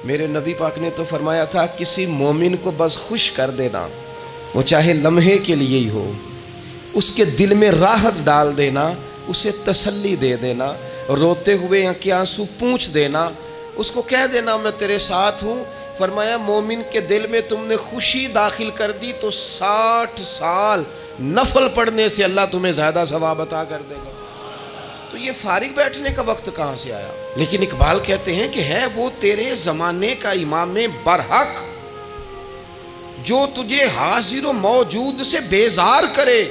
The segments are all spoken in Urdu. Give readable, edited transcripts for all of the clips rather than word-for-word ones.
میرے نبی پاک نے تو فرمایا تھا کسی مومن کو بس خوش کر دینا، وہ چاہے لمحے کے لیے ہی ہو، اس کے دل میں راحت ڈال دینا، اسے تسلی دے دینا، روتے ہوئے آنکھیں آنسو پونچھ دینا، اس کو کہہ دینا میں تیرے ساتھ ہوں۔ فرمایا مومن کے دل میں تم نے خوشی داخل کر دی تو 60 سال نفل پڑھنے سے اللہ تمہیں زیادہ ثواب عطا کر دے گا۔ تو یہ فارغ بیٹھنے کا وقت کہاں سے آیا؟ لیکن اقبال کہتے ہیں کہ ہے وہ تیرے زمانے کا امام برحق جو تجھے حاضر و موجود سے بیزار کرے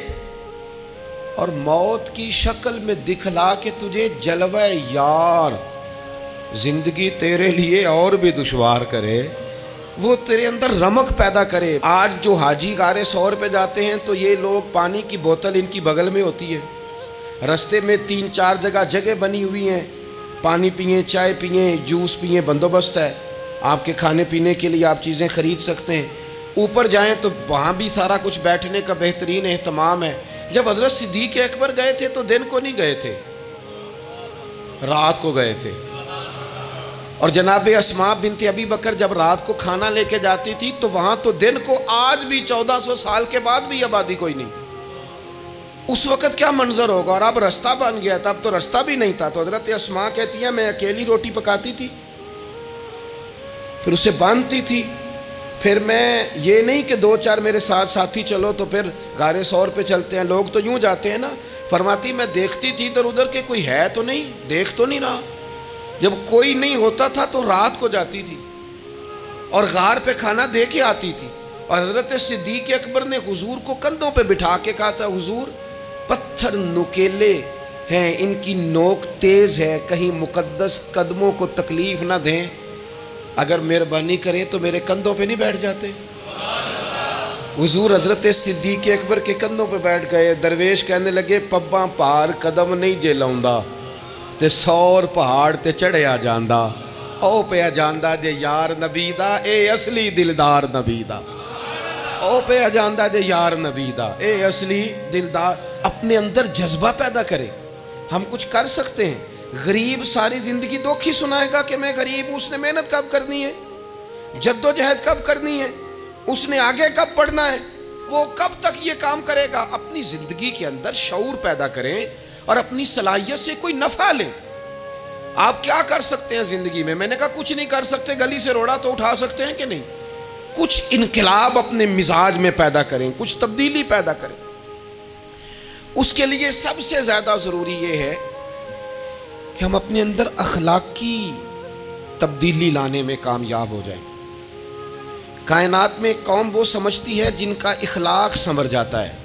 اور موت کی شکل میں دکھلا کے تجھے جلوہ یار زندگی تیرے لیے اور بھی دشوار کرے، وہ تیرے اندر رمق پیدا کرے۔ آج جو حاجی غار سور پہ جاتے ہیں تو یہ لوگ پانی کی بوتل ان کی بغل میں ہوتی ہے، رستے میں 3-4 جگہ بنی ہوئی ہیں، پانی پئیں، چائے پئیں، جوس پئیں، بندوبست ہے، آپ کے کھانے پینے کے لیے آپ چیزیں خرید سکتے ہیں۔ اوپر جائیں تو وہاں بھی سارا کچھ بیٹھنے کا بہترین اہتمام ہے۔ جب حضرت صدیق اکبر گئے تھے تو دن کو نہیں گئے تھے، رات کو گئے تھے، اور جناب اسماء بنت ابی بکر جب رات کو کھانا لے کے جاتی تھی تو وہاں تو دن کو آج بھی 1400 سال کے بعد بھی آبادی کوئی نہیں۔ اس وقت کیا منظر ہوگا، اور اب رستہ بن گیا تھا، اب تو رستہ بھی نہیں تھا۔ تو حضرت اسماء کہتی ہیں میں اکیلی روٹی پکاتی تھی، پھر اسے باندھتی تھی، پھر میں یہ نہیں کہ 2-4 میرے ساتھ ساتھی چلو تو پھر غار سور پہ چلتے ہیں، لوگ تو یوں جاتے ہیں نا۔ فرماتی میں دیکھتی تھی ادھر ادھر کہ کوئی ہے تو نہیں، دیکھ تو نہیں رہا۔ جب کوئی نہیں ہوتا تھا تو رات کو جاتی تھی اور غار پہ کھانا دے کے آتی تھی، اور حضرت صدیق اکبر نے حضور کو کندھوں پہ بٹھا کے کہا تھا حضور پتھر نکیلے ہیں، ان کی نوک تیز ہے، کہیں مقدس قدموں کو تکلیف نہ دیں، اگر مہربانی کریں تو میرے کندھوں پہ نہیں بیٹھ جاتے؟ حضور حضرت صدیق اکبر کے کندھوں پہ بیٹھ گئے۔ درویش کہنے لگے پباں پار قدم نہیں جے لاؤندا تے سور پہاڑ تے چڑھیا جاندا، او پیا جاندا جے یار نبی دا اے اصلی دلدار نبی دا، او پیا جاندا جے یار نبی دا اے اصلی دلدار۔ اپنے اندر جذبہ پیدا کرے، ہم کچھ کر سکتے ہیں۔ غریب ساری زندگی دکھ ہی سنائے گا کہ میں غریب ہوں، اس نے محنت کب کرنی ہے، جد و جہد کب کرنی ہے، اس نے آگے کب پڑھنا ہے، وہ کب تک یہ کام کرے گا؟ اپنی زندگی کے اندر شعور پیدا کریں اور اپنی صلاحیت سے کوئی نفع لیں۔ آپ کیا کر سکتے ہیں زندگی میں؟ میں نے کہا کچھ نہیں کر سکتے، گلی سے روڑا تو اٹھا سکتے ہیں کہ نہیں؟ کچھ انقلاب اپنے مزاج میں پیدا کریں، کچھ تبدیلی پیدا کریں۔ اس کے لیے سب سے زیادہ ضروری یہ ہے کہ ہم اپنے اندر اخلاقی تبدیلی لانے میں کامیاب ہو جائیں۔ کائنات میں قوم وہ سمجھتی ہے جن کا اخلاق سنور جاتا ہے،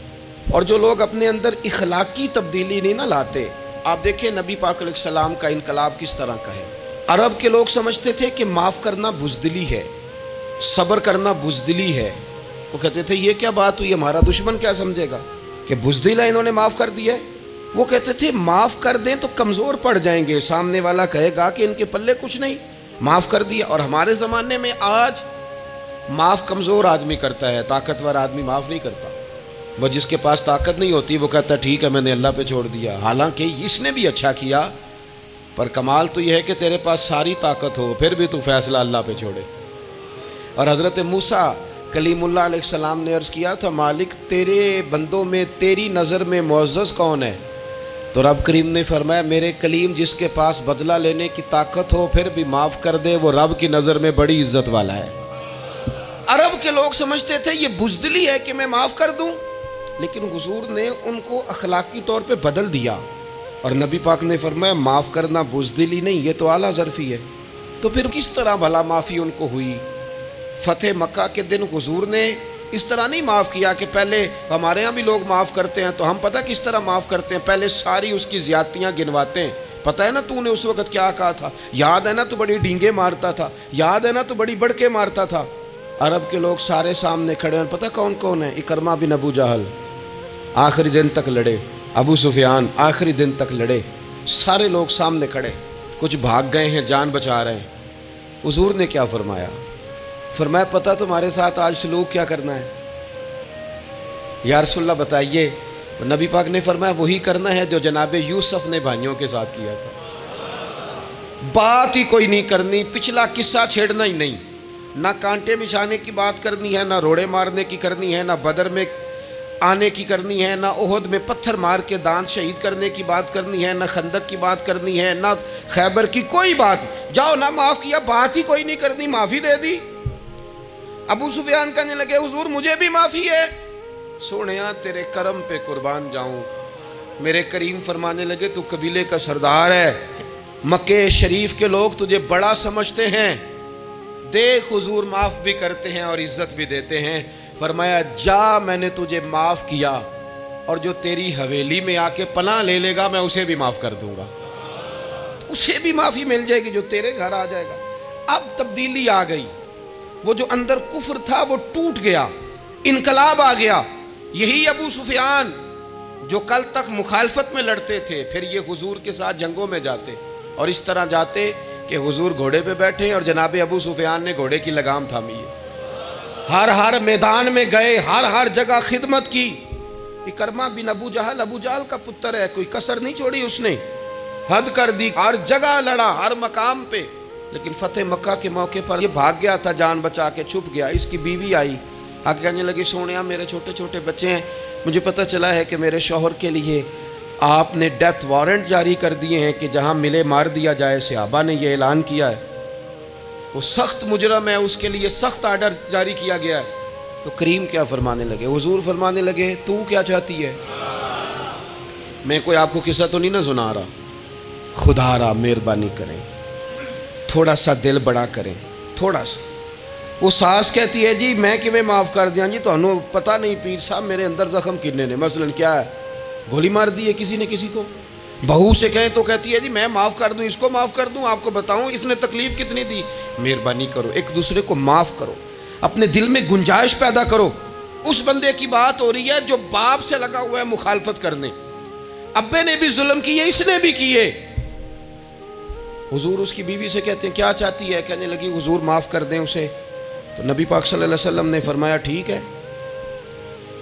اور جو لوگ اپنے اندر اخلاقی تبدیلی نہیں نہ لاتے، آپ دیکھیں نبی پاک علیہ السلام کا انقلاب کس طرح کا ہے۔ عرب کے لوگ سمجھتے تھے کہ معاف کرنا بزدلی ہے، صبر کرنا بزدلی ہے۔ وہ کہتے تھے یہ کیا بات ہوئی، ہمارا دشمن کیا سمجھے گا کہ بزدل ہے، انہوں نے معاف کر دیا ہے۔ وہ کہتے تھے معاف کر دیں تو کمزور پڑ جائیں گے، سامنے والا کہے گا کہ ان کے پلے کچھ نہیں، معاف کر دیا۔ اور ہمارے زمانے میں آج معاف کمزور آدمی کرتا ہے، طاقتور آدمی معاف نہیں کرتا۔ وہ جس کے پاس طاقت نہیں ہوتی وہ کہتا ٹھیک ہے میں نے اللہ پہ چھوڑ دیا، حالانکہ اس نے بھی اچھا کیا، پر کمال تو یہ ہے کہ تیرے پاس ساری طاقت ہو پھر بھی تو فیصلہ اللہ پہ چھوڑے۔ اور حضرت موسیٰ کلیم اللہ علیہ السلام نے عرض کیا تھا مالک تیرے بندوں میں تیری نظر میں معزز کون ہے؟ تو رب کریم نے فرمایا میرے کلیم جس کے پاس بدلہ لینے کی طاقت ہو پھر بھی معاف کر دے وہ رب کی نظر میں بڑی عزت والا ہے۔ عرب کے لوگ سمجھتے تھے یہ بزدلی ہے کہ میں معاف کر دوں، لیکن حضور نے ان کو اخلاقی طور پہ بدل دیا، اور نبی پاک نے فرمایا معاف کرنا بزدلی نہیں، یہ تو اعلیٰ ظرفی ہے۔ تو پھر کس طرح بھلا معافی ان کو ہوئی؟ فتح مکہ کے دن حضور نے اس طرح نہیں معاف کیا کہ پہلے ہمارے ہاں بھی لوگ معاف کرتے ہیں تو ہم پتہ کس طرح معاف کرتے ہیں، پہلے ساری اس کی زیادتیاں گنواتے ہیں۔ پتہ ہے نا تو نے اس وقت کیا کہا تھا، یاد ہے نا تو بڑی ڈینگے مارتا تھا، یاد ہے نا تو بڑی بڑکے مارتا تھا۔ عرب کے لوگ سارے سامنے کھڑے ہیں، پتہ کون کون ہیں؟ اکرمہ بن ابو جہل آخری دن تک لڑے، ابو سفیان آخری دن تک لڑے، سارے لوگ سامنے کھڑے، کچھ بھاگ گئے ہیں جان بچا رہے ہیں۔ حضور نے کیا فرمایا؟ فرمایا پتہ تمہارے ساتھ آج سلوک کیا کرنا ہے؟ یا رسول اللہ بتائیے۔ تو نبی پاک نے فرمایا وہی کرنا ہے جو جناب یوسف نے بھائیوں کے ساتھ کیا تھا۔ بات ہی کوئی نہیں کرنی، پچھلا قصہ چھیڑنا ہی نہیں، نہ کانٹے بچھانے کی بات کرنی ہے، نہ روڑے مارنے کی کرنی ہے، نہ بدر میں آنے کی کرنی ہے، نہ احد میں پتھر مار کے دانت شہید کرنے کی بات کرنی ہے، نہ خندق کی بات کرنی ہے، نہ خیبر کی کوئی بات۔ جاؤ نہ معاف کیا، بات ہی کوئی نہیں کرنی، معافی دے دی۔ ابو سفیان کہنے لگے حضور مجھے بھی معافی ہے۔ سونیا تیرے کرم پہ قربان جاؤں۔ میرے کریم فرمانے لگے تو قبیلے کا سردار ہے، مکہ شریف کے لوگ تجھے بڑا سمجھتے ہیں، دیکھ حضور معاف بھی کرتے ہیں اور عزت بھی دیتے ہیں۔ فرمایا جا میں نے تجھے معاف کیا، اور جو تیری حویلی میں آ کے پناہ لے لے گا میں اسے بھی معاف کر دوں گا، اسے بھی معافی مل جائے گی جو تیرے گھر آ جائے گا۔ اب تبدیلی آ گئی، وہ جو اندر کفر تھا وہ ٹوٹ گیا، انقلاب آ گیا۔ یہی ابو سفیان جو کل تک مخالفت میں لڑتے تھے، پھر یہ حضور کے ساتھ جنگوں میں جاتے، اور اس طرح جاتے کہ حضور گھوڑے پہ بیٹھے اور جناب ابو سفیان نے گھوڑے کی لگام تھامی ہے، ہر میدان میں گئے، ہر جگہ خدمت کی۔ اکرمہ بن ابو جہل کا پتر ہے، کوئی کسر نہیں چھوڑی اس نے، حد کر دی، ہر جگہ لڑا، ہر مقام پہ۔ لیکن فتح مکہ کے موقع پر یہ بھاگ گیا تھا، جان بچا کے چھپ گیا۔ اس کی بیوی آئی، آگے کہنے لگی سونیا میرے چھوٹے چھوٹے بچے ہیں، مجھے پتہ چلا ہے کہ میرے شوہر کے لیے آپ نے ڈیتھ وارنٹ جاری کر دیے ہیں کہ جہاں ملے مار دیا جائے، صحابہ نے یہ اعلان کیا ہے، وہ سخت مجرم ہے، اس کے لیے سخت آرڈر جاری کیا گیا ہے۔ تو کریم کیا فرمانے لگے؟ حضور فرمانے لگے تو کیا چاہتی ہے؟ میں کوئی آپ کو قصہ تو نہیں نہ سنا رہا، خدا را مہربانی کریں، تھوڑا سا دل بڑا کریں، تھوڑا سا۔ وہ ساس کہتی ہے جی میں کیویں معاف کر دیا جی، تو انہوں پتہ نہیں پیر صاحب میرے اندر زخم کتنے نے، مثلا کیا ہے، گولی مار دی ہے کسی نے کسی کو۔ بہو سے کہیں تو کہتی ہے جی میں معاف کر دوں، اس کو معاف کر دوں، آپ کو بتاؤں اس نے تکلیف کتنی دی۔ مہربانی کرو ایک دوسرے کو معاف کرو، اپنے دل میں گنجائش پیدا کرو۔ اس بندے کی بات ہو رہی ہے جو باپ سے لگا ہوا ہے مخالفت کرنے، ابے نے بھی ظلم کیے، اس نے بھی کیے۔ حضور اس کی بیوی سے کہتے ہیں کیا چاہتی ہے؟ کہنے لگی حضور معاف کر دیں اسے۔ تو نبی پاک صلی اللہ علیہ وسلم نے فرمایا ٹھیک ہے،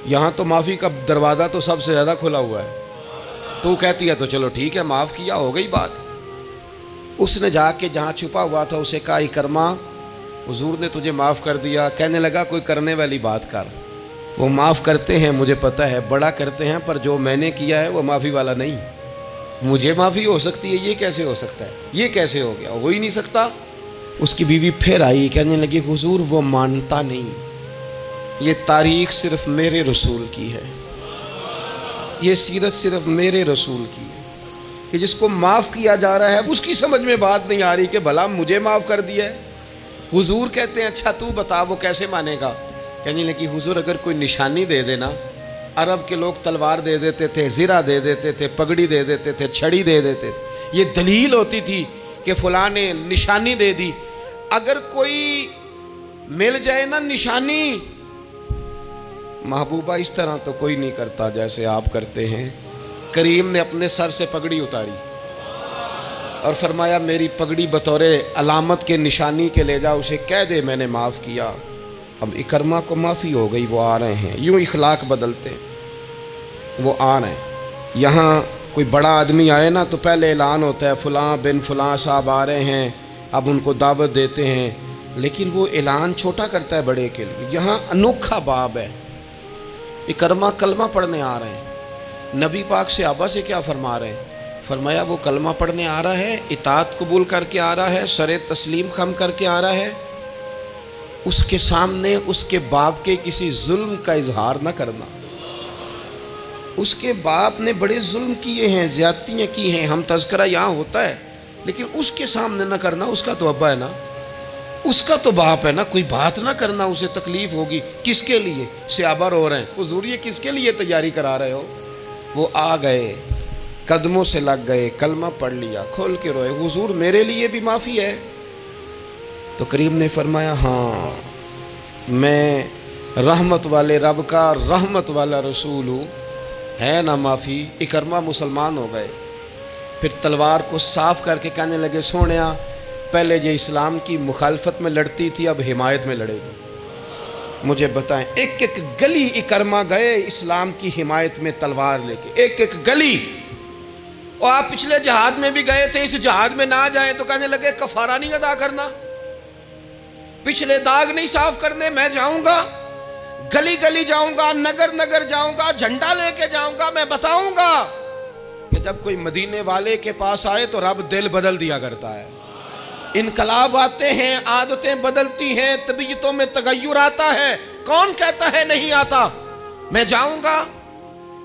یہاں تو معافی کا دروازہ تو سب سے زیادہ کھلا ہوا ہے، تو کہتی ہے تو چلو ٹھیک ہے معاف کیا، ہو گئی بات۔ اس نے جا کے جہاں چھپا ہوا تھا اسے کہا اکرمہ حضور نے تجھے معاف کر دیا۔ کہنے لگا کوئی کرنے والی بات کر، وہ معاف کرتے ہیں مجھے پتہ ہے، بڑا کرتے ہیں، پر جو میں نے کیا ہے وہ معافی والا نہیں۔ مجھے معافی ہو سکتی ہے، یہ کیسے ہو سکتا ہے، یہ کیسے ہو گیا، ہو ہی نہیں سکتا۔ اس کی بیوی پھر آئی، کہنے لگی حضور وہ مانتا نہیں، یہ تاریخ صرف میرے رسول کی ہے، یہ سیرت صرف میرے رسول کی ہے، کہ جس کو معاف کیا جا رہا ہے اس کی سمجھ میں بات نہیں آ رہی کہ بھلا مجھے معاف کر دیا ہے۔ حضور کہتے ہیں اچھا تو بتا وہ کیسے مانے گا؟ کہنے لگی حضور اگر کوئی نشانی دے دینا، عرب کے لوگ تلوار دے دیتے تھے، زرہ دے دیتے تھے، پگڑی دے دیتے تھے، چھڑی دے دیتے تھے، یہ دلیل ہوتی تھی کہ فلاں نے نشانی دے دی۔ اگر کوئی مل جائے نا نشانی، محبوبہ اس طرح تو کوئی نہیں کرتا جیسے آپ کرتے ہیں۔ کریم نے اپنے سر سے پگڑی اتاری اور فرمایا میری پگڑی بطور علامت کے نشانی کے لے جا، اسے کہہ دے میں نے معاف کیا۔ اب اکرمہ کو معافی ہو گئی، وہ آ رہے ہیں، یوں اخلاق بدلتے ہیں، وہ آ رہے ہیں۔ یہاں کوئی بڑا آدمی آئے نا تو پہلے اعلان ہوتا ہے فلاں بن فلاں صاحب آ رہے ہیں، اب ان کو دعوت دیتے ہیں، لیکن وہ اعلان چھوٹا کرتا ہے بڑے کے لیے۔ یہاں انوکھا باب ہے، اکرمہ کلمہ پڑھنے آ رہے ہیں، نبی پاک صحابہ سے کیا فرما رہے ہیں؟ فرمایا وہ کلمہ پڑھنے آ رہا ہے، اطاعت قبول کر کے آ رہا ہے، سر تسلیم خم کر کے آ رہا ہے، اس کے سامنے اس کے باپ کے کسی ظلم کا اظہار نہ کرنا۔ اس کے باپ نے بڑے ظلم کیے ہیں، زیادتیاں کی ہیں، ہم تذکرہ یہاں ہوتا ہے، لیکن اس کے سامنے نہ کرنا، اس کا تو ابا ہے نا، اس کا تو باپ ہے نا، کوئی بات نہ کرنا، اسے تکلیف ہوگی۔ کس کے لیے؟ صحابہ رو رہے ہیں، حضور یہ کس کے لیے تیاری کرا رہے ہو؟ وہ آ گئے، قدموں سے لگ گئے، کلمہ پڑھ لیا، کھول کے روئے، حضور میرے لیے بھی معافی ہے؟ تو کریم نے فرمایا ہاں میں رحمت والے رب کا رحمت والا رسول ہوں، ہے نا معافی۔ اکرمہ مسلمان ہو گئے، پھر تلوار کو صاف کر کے کہنے لگے سونیا پہلے یہ اسلام کی مخالفت میں لڑتی تھی، اب حمایت میں لڑے گی، مجھے بتائیں۔ ایک ایک گلی اکرمہ گئے اسلام کی حمایت میں تلوار لے کے، ایک ایک گلی۔ اور آپ پچھلے جہاد میں بھی گئے تھے، اس جہاد میں نہ جائیں تو کہنے لگے کفارہ نہیں ادا کرنا، پچھلے داغ نہیں صاف کرنے، میں جاؤں گا، گلی گلی جاؤں گا، نگر نگر جاؤں گا، جھنڈا لے کے جاؤں گا، میں بتاؤں گا کہ جب کوئی مدینے والے کے پاس آئے تو رب دل بدل دیا کرتا ہے، انقلاب آتے ہیں، عادتیں بدلتی ہیں، طبیعتوں میں تغیر آتا ہے، کون کہتا ہے نہیں آتا؟ میں جاؤں گا۔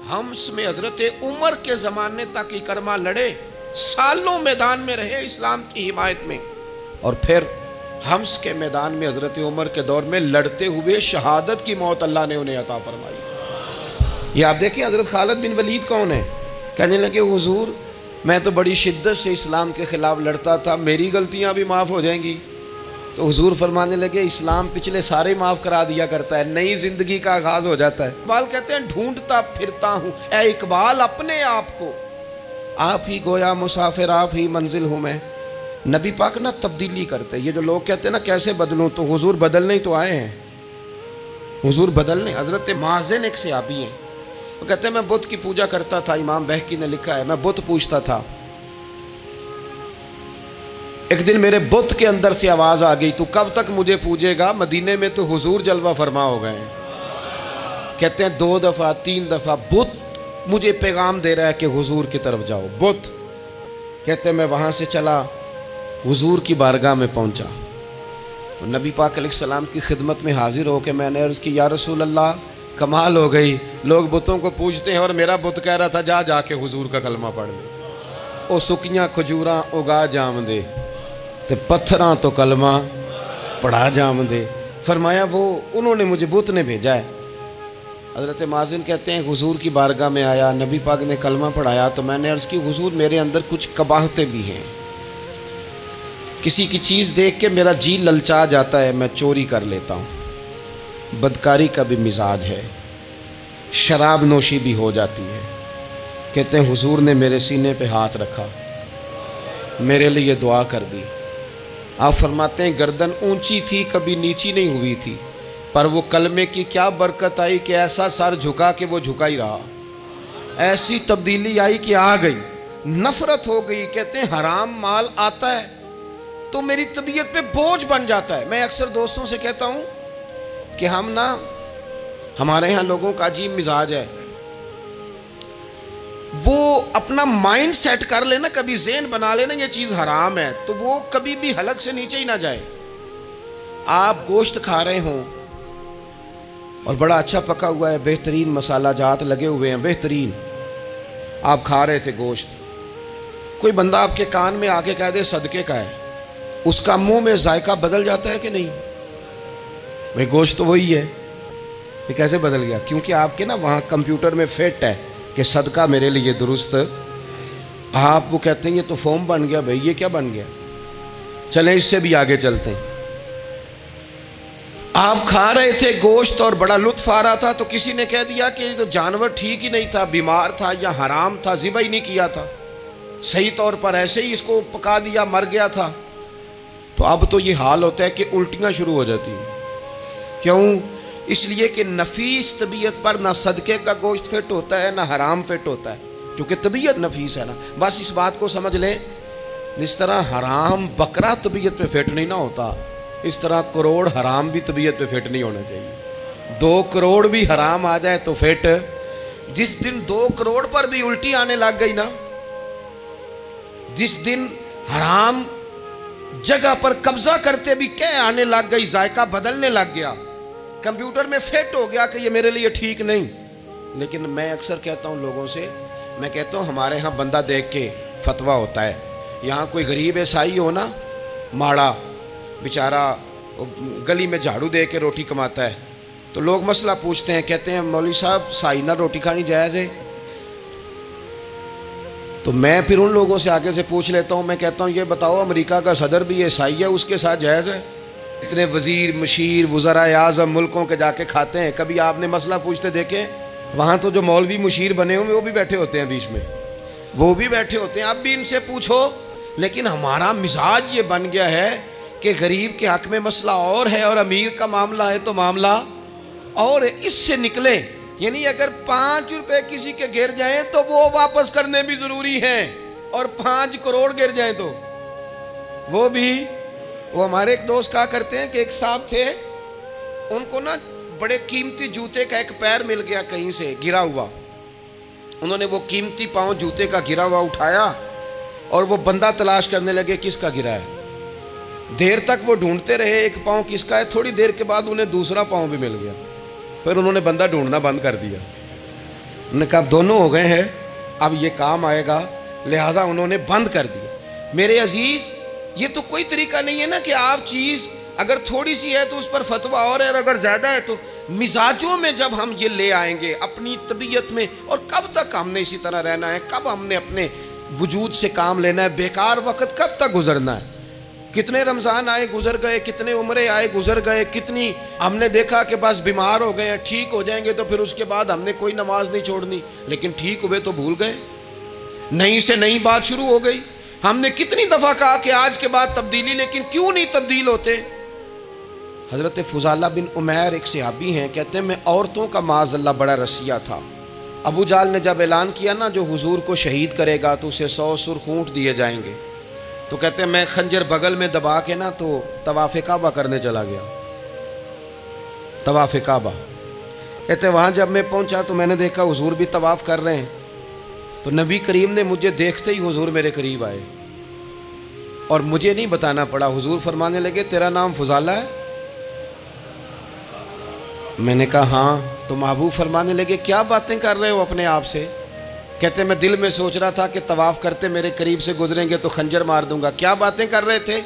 حمص میں حضرت عمر کے زمانے تک اکرمہ لڑے، سالوں میدان میں رہے اسلام کی حمایت میں، اور پھر حمص کے میدان میں حضرت عمر کے دور میں لڑتے ہوئے شہادت کی موت اللہ نے انہیں عطا فرمائی۔ یہ آپ دیکھیں حضرت خالد بن ولید کون ہے؟ کہنے لگے حضور میں تو بڑی شدت سے اسلام کے خلاف لڑتا تھا، میری غلطیاں بھی معاف ہو جائیں گی؟ تو حضور فرمانے لگے اسلام پچھلے سارے معاف کرا دیا کرتا ہے، نئی زندگی کا آغاز ہو جاتا ہے۔ اقبال کہتے ہیں ڈھونڈتا پھرتا ہوں اے اقبال اپنے آپ کو، آپ ہی گویا مسافر آپ ہی منزل ہوں میں۔ نبی پاک نہ تبدیلی کرتے، یہ جو لوگ کہتے ہیں نا کیسے بدلوں، تو حضور بدلنے ہی تو آئے ہیں، حضور بدلنے۔ حضرت مازن ایک صحابی ہیں، وہ کہتے ہیں میں بت کی پوجا کرتا تھا، امام بہقی نے لکھا ہے میں بت پوجتا تھا، ایک دن میرے بت کے اندر سے آواز آ گئی تو کب تک مجھے پوجے گا، مدینے میں تو حضور جلوہ فرما ہو گئے ہیں۔ کہتے ہیں 2 دفعہ 3 دفعہ بت مجھے پیغام دے رہا ہے کہ حضور کی طرف جاؤ، بت۔ کہتے ہیں میں وہاں سے چلا، حضور کی بارگاہ میں پہنچا تو نبی پاک علیہ السلام کی خدمت میں حاضر ہو کے میں نے عرض کی یا رسول اللہ کمال ہو گئی، لوگ بتوں کو پوجتے ہیں اور میرا بت کہہ رہا تھا جا کے حضور کا کلمہ پڑھ لے، او سکیاں کھجوراں اگا جام دے تے پتھراں تو کلمہ پڑھا جام دے۔ فرمایا وہ انہوں نے مجھے بت نے بھیجا ہے۔ حضرت مازن کہتے ہیں حضور کی بارگاہ میں آیا، نبی پاک نے کلمہ پڑھایا تو میں نے عرض کی حضور میرے اندر کچھ قباحتیں بھی ہیں، کسی کی چیز دیکھ کے میرا جی للچا جاتا ہے، میں چوری کر لیتا ہوں، بدکاری کا بھی مزاج ہے، شراب نوشی بھی ہو جاتی ہے۔ کہتے ہیں حضور نے میرے سینے پہ ہاتھ رکھا، میرے لیے دعا کر دی۔ آپ فرماتے ہیں گردن اونچی تھی کبھی نیچی نہیں ہوئی تھی، پر وہ کلمے کی کیا برکت آئی کہ ایسا سر جھکا کہ وہ جھکا ہی رہا، ایسی تبدیلی آئی کہ آ گئی، نفرت ہو گئی۔ کہتے ہیں حرام مال آتا ہے تو میری طبیعت پہ بوجھ بن جاتا ہے۔ میں اکثر دوستوں سے کہتا ہوں کہ ہمارے ہاں لوگوں کا عجیب مزاج ہے، وہ اپنا مائنڈ سیٹ کر لینا، کبھی ذہن بنا لینا یہ چیز حرام ہے تو وہ کبھی بھی حلق سے نیچے ہی نہ جائے۔ آپ گوشت کھا رہے ہوں اور بڑا اچھا پکا ہوا ہے، بہترین مسالہ جات لگے ہوئے ہیں، بہترین، آپ کھا رہے تھے گوشت، کوئی بندہ آپ کے کان میں آ کے کہہ دے صدقے کا ہے، اس کا منہ میں ذائقہ بدل جاتا ہے کہ نہیں؟ بھئی گوشت تو وہی ہے، یہ کیسے بدل گیا؟ کیونکہ آپ کے نا وہاں کمپیوٹر میں فٹ ہے کہ صدقہ میرے لیے درست، آپ وہ کہتے ہیں یہ تو فارم بن گیا، بھئی یہ کیا بن گیا؟ چلیں اس سے بھی آگے چلتے ہیں۔ آپ کھا رہے تھے گوشت اور بڑا لطف آ رہا تھا تو کسی نے کہہ دیا کہ یہ تو جانور ٹھیک ہی نہیں تھا، بیمار تھا یا حرام تھا، ذبح ہی نہیں کیا تھا، صحیح طور پر ایسے ہی اس کو پکا دیا، مر گیا تھا۔ تو اب تو یہ حال ہوتا ہے کہ الٹیاں شروع ہو جاتی ہیں۔ کیوں؟ اس لیے کہ نفیس طبیعت پر نہ صدقے کا گوشت فٹ ہوتا ہے نہ حرام فٹ ہوتا ہے، کیونکہ طبیعت نفیس ہے نا۔ بس اس بات کو سمجھ لیں، جس طرح حرام بکرا طبیعت پہ فٹ نہیں نہ ہوتا، اس طرح کروڑ حرام بھی طبیعت پہ فٹ نہیں ہونا چاہیے۔ 2 کروڑ بھی حرام آ جائے تو فٹ، جس دن 2 کروڑ پر بھی الٹی آنے لگ گئی نا، جس دن حرام جگہ پر قبضہ کرتے بھی کہہ آنے لگ گئی، ذائقہ بدلنے لگ گیا، کمپیوٹر میں فٹ ہو گیا کہ یہ میرے لیے ٹھیک نہیں۔ لیکن میں اکثر کہتا ہوں لوگوں سے، میں کہتا ہوں ہمارے ہاں بندہ دیکھ کے فتویٰ ہوتا ہے، یہاں کوئی غریب عیسائی ہو نا، ماڑا بیچارہ گلی میں جھاڑو دے کے روٹی کماتا ہے، تو لوگ مسئلہ پوچھتے ہیں، کہتے ہیں مولوی صاحب سائنہ روٹی کھانی جائز ہے؟ تو میں پھر ان لوگوں سے آگے سے پوچھ لیتا ہوں، میں کہتا ہوں یہ بتاؤ امریکہ کا صدر بھی عیسائی ہے، اس کے ساتھ جائز ہے؟ اتنے وزیر مشیر وزراء اعظم ملکوں کے جا کے کھاتے ہیں، کبھی آپ نے مسئلہ پوچھتے دیکھیں؟ وہاں تو جو مولوی مشیر بنے ہوئے وہ بھی بیٹھے ہوتے ہیں بیچ میں، وہ بھی بیٹھے ہوتے ہیں، اب بھی ان سے پوچھو۔ لیکن ہمارا مزاج یہ بن گیا ہے کہ غریب کے حق میں مسئلہ اور ہے اور امیر کا معاملہ ہے تو معاملہ اور ہے، اس سے نکلیں۔ یعنی اگر 5 روپے کسی کے گر جائیں تو وہ واپس کرنے بھی ضروری ہیں، اور 5 کروڑ گر جائیں تو وہ بھی۔ وہ ہمارے ایک دوست کہا کرتے ہیں کہ ایک صاحب تھے، ان کو نا بڑے قیمتی جوتے کا ایک پیر مل گیا کہیں سے گرا ہوا، انہوں نے وہ قیمتی پاؤں جوتے کا گرا ہوا اٹھایا اور وہ بندہ تلاش کرنے لگے کس کا گرا ہے۔ دیر تک وہ ڈھونڈتے رہے ایک پاؤں کس کا ہے، تھوڑی دیر کے بعد انہیں دوسرا پاؤں بھی مل گیا، پھر انہوں نے بندہ ڈھونڈنا بند کر دیا۔ انہوں نے کہا اب دونوں ہو گئے ہیں، اب یہ کام آئے گا، لہذا انہوں نے بند کر دیا۔ میرے عزیز، یہ تو کوئی طریقہ نہیں ہے نا کہ آپ چیز اگر تھوڑی سی ہے تو اس پر فتویٰ اور ہے، اور اگر زیادہ ہے تو مزاجوں میں جب ہم یہ لے آئیں گے اپنی طبیعت میں، اور کب تک ہم نے اسی طرح رہنا ہے، کب ہم نے اپنے وجود سے کام لینا ہے، بیکار وقت کب تک گزرنا ہے۔ کتنے رمضان آئے گزر گئے، کتنے عمرے آئے گزر گئے، کتنی ہم نے دیکھا کہ بس بیمار ہو گئے ہیں، ٹھیک ہو جائیں گے تو پھر اس کے بعد ہم نے کوئی نماز نہیں چھوڑنی، لیکن ٹھیک ہوئے تو بھول گئے، نئی سے نئی بات شروع ہو گئی۔ ہم نے کتنی دفعہ کہا کہ آج کے بعد تبدیلی، لیکن کیوں نہیں تبدیل ہوتے۔ حضرت فضالہ بن عمیر ایک صحابی ہیں، کہتے ہیں میں عورتوں کا معاذ اللہ بڑا رسیہ تھا۔ ابو جہل نے جب اعلان کیا نا جو حضور کو شہید کرے گا تو اسے 100 سرخ اونٹ دیے جائیں گے، تو کہتے ہیں میں خنجر بغل میں دبا کے نا تو طواف کعبہ کرنے چلا گیا، طواف کعبہ۔ کہتے ہیں وہاں جب میں پہنچا تو میں نے دیکھا حضور بھی طواف کر رہے ہیں، تو نبی کریم نے مجھے دیکھتے ہی حضور میرے قریب آئے، اور مجھے نہیں بتانا پڑا، حضور فرمانے لگے تیرا نام فضالہ ہے؟ میں نے کہا ہاں۔ تو محبوب فرمانے لگے کیا باتیں کر رہے ہو اپنے آپ سے؟ کہتے میں دل میں سوچ رہا تھا کہ طواف کرتے میرے قریب سے گزریں گے تو خنجر مار دوں گا۔ کیا باتیں کر رہے تھے؟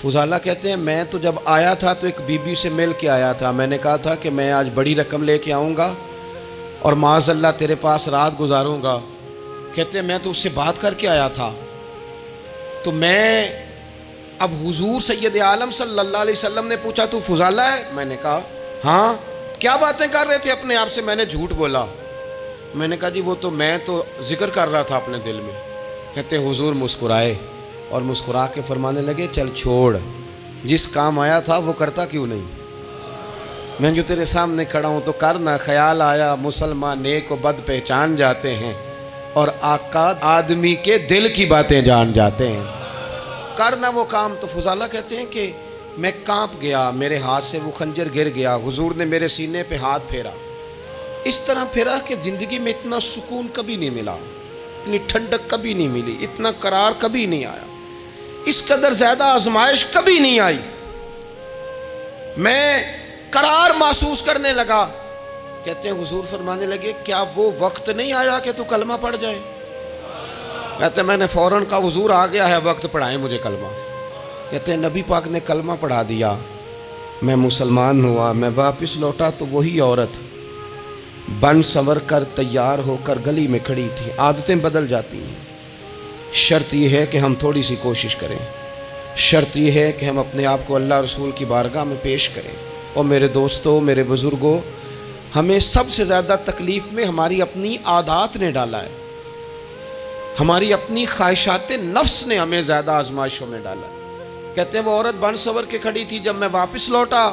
فضالہ کہتے ہیں میں تو جب آیا تھا تو ایک بی بی سے مل کے آیا تھا، میں نے کہا تھا کہ میں آج بڑی رقم لے کے آؤں گا اور معاذ اللہ تیرے پاس رات گزاروں گا۔ کہتے ہیں میں تو اس سے بات کر کے آیا تھا، تو میں اب حضور سید عالم صلی اللہ علیہ وسلم نے پوچھا تو فضالہ ہے؟ میں نے کہا ہاں۔ کیا باتیں کر رہے تھے اپنے آپ سے؟ میں نے جھوٹ بولا۔ میں نے کہا جی وہ تو میں تو ذکر کر رہا تھا اپنے دل میں۔ کہتے ہیں حضور مسکرائے اور مسکرا کے فرمانے لگے چل چھوڑ، جس کام آیا تھا وہ کرتا کیوں نہیں؟ میں جو تیرے سامنے کھڑا ہوں تو کرنا، خیال آیا مسلمان نیک و بد پہچان جاتے ہیں اور آقا آدمی کے دل کی باتیں جان جاتے ہیں، کرنا وہ کام۔ تو فضالہ کہتے ہیں کہ میں کانپ گیا، میرے ہاتھ سے وہ خنجر گر گیا، حضور نے میرے سینے پہ ہاتھ پھیرا، اس طرح پھیرا کہ زندگی میں اتنا سکون کبھی نہیں ملا، اتنی ٹھنڈک کبھی نہیں ملی، اتنا قرار کبھی نہیں آیا، اس قدر زیادہ آزمائش کبھی نہیں آئی۔ میں قرار محسوس کرنے لگا۔ کہتے ہیں حضور فرمانے لگے کیا وہ وقت نہیں آیا کہ تو کلمہ پڑھ جائے؟ کہتے ہیں میں نے فوراً کہا حضور آ گیا ہے وقت، پڑھائیں مجھے کلمہ۔ کہتے ہیں نبی پاک نے کلمہ پڑھا دیا، میں مسلمان ہوا، میں واپس لوٹا تو وہی عورت بن سنور کر تیار ہو کر گلی میں کھڑی تھی۔ عادتیں بدل جاتی ہیں، شرط یہ ہے کہ ہم تھوڑی سی کوشش کریں، شرط یہ ہے کہ ہم اپنے آپ کو اللہ رسول کی بارگاہ میں پیش کریں۔ اور میرے دوستوں، میرے بزرگوں، ہمیں سب سے زیادہ تکلیف میں ہماری اپنی عادات نے ڈالا ہے، ہماری اپنی خواہشات نفس نے ہمیں زیادہ آزمائشوں میں ڈالا ہے۔ کہتے ہیں وہ عورت بن سنور کے کھڑی تھی، جب میں واپس لوٹا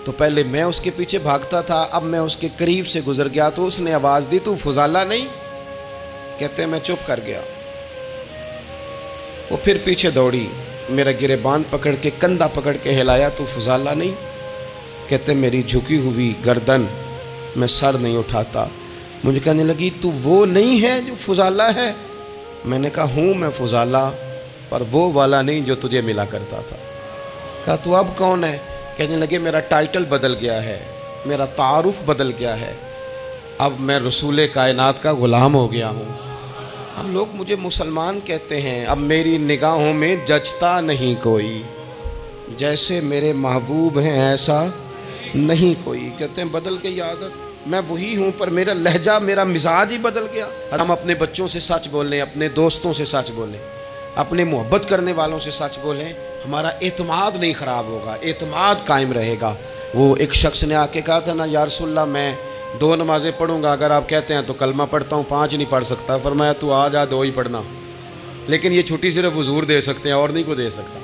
تو پہلے میں اس کے پیچھے بھاگتا تھا، اب میں اس کے قریب سے گزر گیا تو اس نے آواز دی تو فضالہ نہیں؟ کہتے ہیں میں چپ کر گیا، وہ پھر پیچھے دوڑی، میرا گریبان پکڑ کے کندھا پکڑ کے ہلایا تو فضالہ نہیں؟ کہتے ہیں میری جھکی ہوئی گردن، میں سر نہیں اٹھاتا، مجھے کہنے لگی تو وہ نہیں ہے جو فضالہ ہے؟ میں نے کہا ہوں میں فضالہ، پر وہ والا نہیں جو تجھے ملا کرتا تھا۔ کہا تو اب کون ہے؟ کہنے لگے میرا ٹائٹل بدل گیا ہے، میرا تعارف بدل گیا ہے، اب میں رسول کائنات کا غلام ہو گیا ہوں، اب لوگ مجھے مسلمان کہتے ہیں، اب میری نگاہوں میں جچتا نہیں کوئی، جیسے میرے محبوب ہیں ایسا نہیں کوئی۔ کہتے ہیں بدل گئی عادت، میں وہی ہوں پر میرا لہجہ، میرا مزاج ہی بدل گیا۔ ہم اپنے بچوں سے سچ بولیں، اپنے دوستوں سے سچ بولیں، اپنے محبت کرنے والوں سے سچ بولیں، ہمارا اعتماد نہیں خراب ہوگا، اعتماد قائم رہے گا۔ وہ ایک شخص نے آ کے کہا تھا نا یا رسول اللہ میں 2 نمازیں پڑھوں گا، اگر آپ کہتے ہیں تو کلمہ پڑھتا ہوں، 5 نہیں پڑھ سکتا۔ فرمایا تو آ جا 2 ہی پڑھنا، لیکن یہ چھٹی صرف حضور دے سکتے ہیں اور نہیں کو دے سکتا۔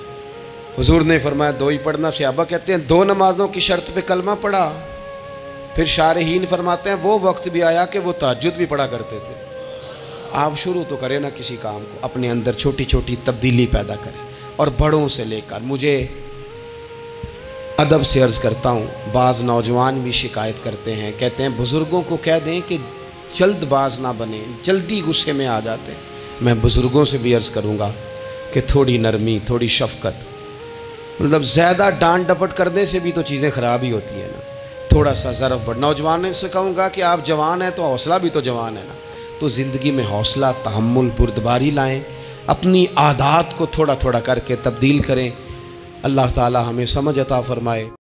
حضور نے فرمایا 2 ہی پڑھنا۔ صحابہ کہتے ہیں 2 نمازوں کی شرط پہ کلمہ پڑھا، پھر شارحین فرماتے ہیں وہ وقت بھی آیا کہ وہ تہجد بھی پڑھا کرتے تھے۔ آپ شروع تو کریں نا کسی کام کو، اپنے اندر چھوٹی چھوٹی تبدیلی پیدا کریں، اور بڑوں سے لے کر، مجھے ادب سے عرض کرتا ہوں، بعض نوجوان بھی شکایت کرتے ہیں، کہتے ہیں بزرگوں کو کہہ دیں کہ جلد باز نہ بنیں، جلدی غصے میں آ جاتے ہیں۔ میں بزرگوں سے بھی عرض کروں گا کہ تھوڑی نرمی، تھوڑی شفقت، مطلب زیادہ ڈانٹ ڈپٹ کرنے سے بھی تو چیزیں خراب ہی ہوتی ہیں نا، تھوڑا سا ظرف بڑھ۔ نوجوان سے کہوں گا کہ آپ جوان ہیں تو حوصلہ بھی تو جوان ہے نا، تو زندگی میں حوصلہ، تحمل، بردباری لائیں، اپنی عادات کو تھوڑا تھوڑا کر کے تبدیل کریں۔ اللہ تعالی ہمیں سمجھ عطا فرمائے۔